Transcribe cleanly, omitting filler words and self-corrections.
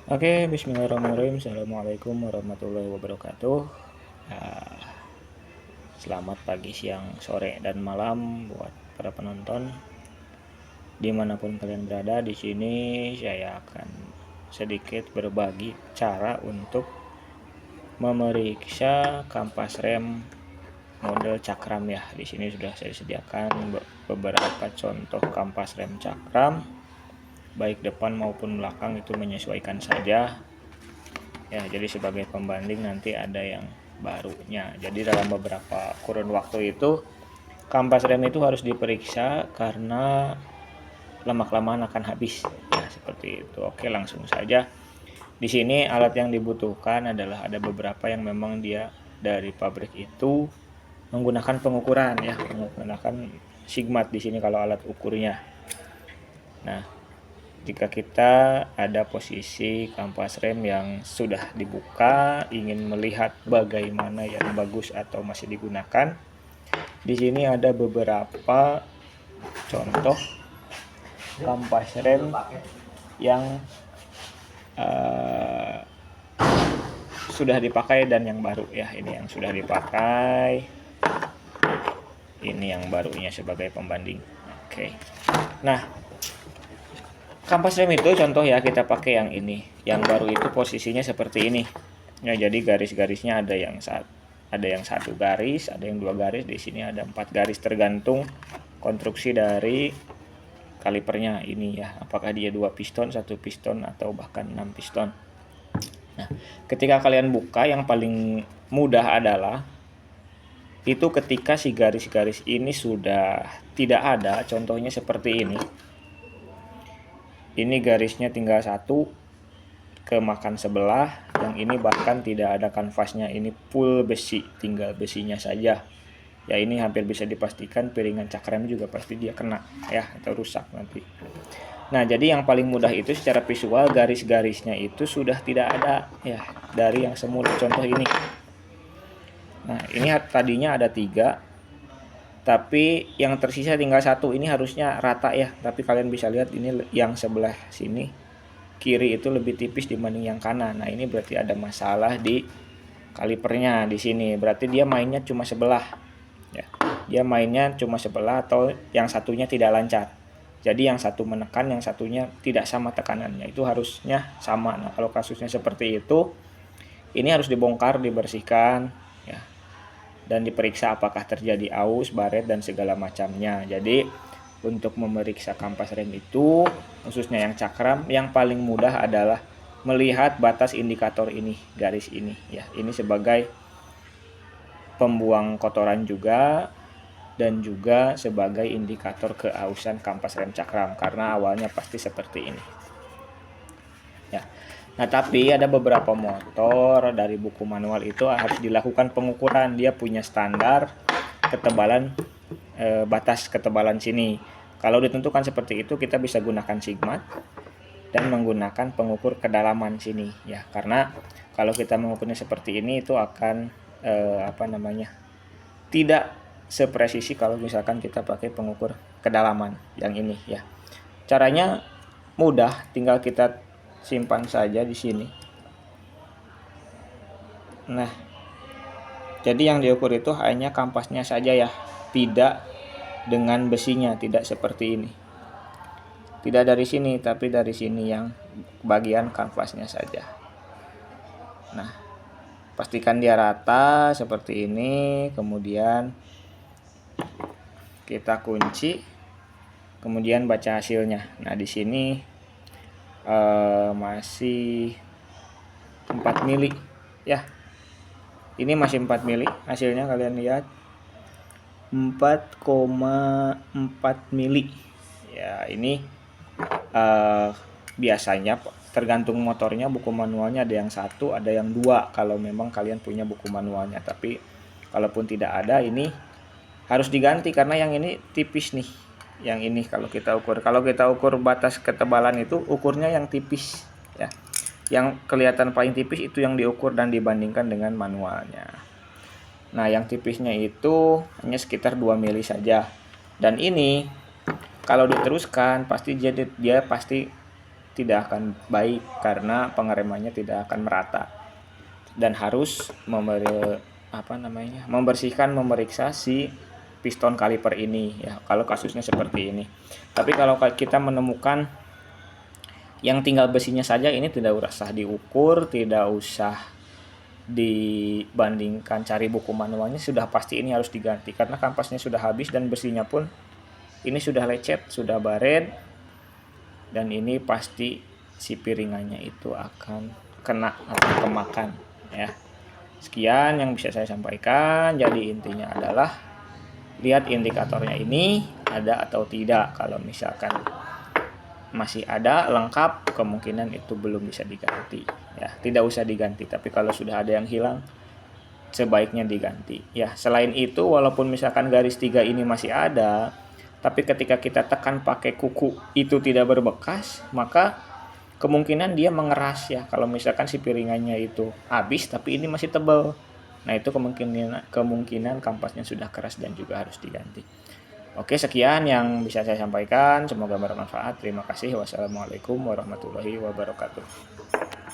Oke, bismillahirrahmanirrahim. Assalamualaikum warahmatullahi wabarakatuh. Ah, Selamat pagi, siang, sore, dan malam buat para penonton dimanapun kalian berada. Di sini saya akan sedikit berbagi cara untuk memeriksa kampas rem model cakram ya. Di sini sudah saya sediakan beberapa contoh kampas rem cakram, baik depan maupun belakang, itu menyesuaikan saja. Ya, jadi sebagai pembanding nanti ada yang barunya. Jadi dalam beberapa kurun waktu itu kampas rem itu harus diperiksa karena lama-kelamaan akan habis. Ya, seperti itu. Oke, langsung saja. Di sini alat yang dibutuhkan adalah ada beberapa yang memang dia dari pabrik itu menggunakan pengukuran ya, menggunakan sigmat di sini kalau alat ukurnya. Nah, jika kita ada posisi kampas rem yang sudah dibuka, ingin melihat bagaimana yang bagus atau masih digunakan, di sini ada beberapa contoh kampas rem yang uh, sudah dipakai dan yang baru ya. Ini yang sudah dipakai, ini yang barunya sebagai pembanding. Oke. Nah, kampas rem itu contoh ya, kita pakai yang ini. Yang baru itu posisinya seperti ini. Ya, jadi garis-garisnya ada yang satu garis, ada yang dua garis, di sini ada 4 garis tergantung konstruksi dari kalipernya ini ya. Apakah dia 2 piston, 1 piston atau bahkan 6 piston. Nah, ketika kalian buka, yang paling mudah adalah itu ketika si garis-garis ini sudah tidak ada, contohnya seperti ini. Ini garisnya tinggal satu ke makan sebelah, yang ini bahkan tidak ada kanvasnya, ini full besi, tinggal besinya saja. Ya, ini hampir bisa dipastikan piringan cakram juga pasti dia kena ya, atau rusak nanti. Nah, jadi yang paling mudah itu secara visual garis-garisnya itu sudah tidak ada ya, dari yang semula contoh ini. Nah, ini tadinya ada 3, tapi yang tersisa tinggal 1. Ini harusnya rata ya, tapi kalian bisa lihat ini yang sebelah sini kiri itu lebih tipis dibanding yang kanan. Nah, ini berarti ada masalah di kalipernya di sini. Berarti dia mainnya cuma sebelah ya. Dia mainnya cuma sebelah atau yang satunya tidak lancar. Jadi yang satu menekan, yang satunya tidak sama tekanannya. Itu harusnya sama. Nah, kalau kasusnya seperti itu, ini harus dibongkar, dibersihkan ya, dan diperiksa apakah terjadi aus, baret, dan segala macamnya. Jadi untuk memeriksa kampas rem itu, khususnya yang cakram, yang paling mudah adalah melihat batas indikator ini, garis ini ya. Ini sebagai pembuang kotoran juga, dan juga sebagai indikator keausan kampas rem cakram, karena awalnya pasti seperti ini ya. Nah, tapi ada beberapa motor dari buku manual itu harus dilakukan pengukuran. Dia punya standar ketebalan, batas ketebalan sini. Kalau ditentukan seperti itu, kita bisa gunakan sigmat dan menggunakan pengukur kedalaman sini ya. Karena kalau kita mengukurnya seperti ini, itu akan tidak sepresisi kalau misalkan kita pakai pengukur kedalaman yang ini ya. Caranya mudah, tinggal kita simpan saja di sini. Nah, jadi yang diukur itu hanya kampasnya saja ya, tidak dengan besinya, tidak seperti ini. Tidak dari sini, tapi dari sini yang bagian kanvasnya saja. Nah, pastikan dia rata seperti ini, kemudian kita kunci, kemudian baca hasilnya. Nah, di sini masih 4 mili ya. Ini masih 4 mili hasilnya, kalian lihat 4,4 mili ya. Ini biasanya tergantung motornya, buku manualnya ada yang 1, ada yang 2 kalau memang kalian punya buku manualnya. Tapi kalaupun tidak ada, ini harus diganti karena yang ini tipis nih. Yang ini kalau kita ukur batas ketebalan itu ukurnya yang tipis ya. Yang kelihatan paling tipis itu yang diukur dan dibandingkan dengan manualnya. Nah, yang tipisnya itu hanya sekitar 2 mili saja. Dan ini kalau diteruskan pasti dia pasti tidak akan baik karena pengeremannya tidak akan merata, dan harus membersihkan, memeriksa si piston kaliper ini ya kalau kasusnya seperti ini. Tapi kalau kita menemukan yang tinggal besinya saja, ini tidak usah diukur, tidak usah dibandingkan cari buku manualnya, sudah pasti ini harus diganti karena kampasnya sudah habis dan besinya pun ini sudah lecet, sudah baret, dan ini pasti si piringannya itu akan kena atau kemakan ya. Sekian yang bisa saya sampaikan. Jadi intinya adalah lihat indikatornya ini ada atau tidak. Kalau misalkan masih ada lengkap, kemungkinan itu belum bisa diganti ya, tidak usah diganti. Tapi kalau sudah ada yang hilang, sebaiknya diganti ya. Selain itu, walaupun misalkan garis 3 ini masih ada, tapi ketika kita tekan pakai kuku itu tidak berbekas, maka kemungkinan dia mengeras ya. Kalau misalkan si piringannya itu habis tapi ini masih tebal, nah itu kemungkinan kampasnya sudah keras dan juga harus diganti. Oke, sekian yang bisa saya sampaikan, semoga bermanfaat. Terima kasih. Wassalamualaikum warahmatullahi wabarakatuh.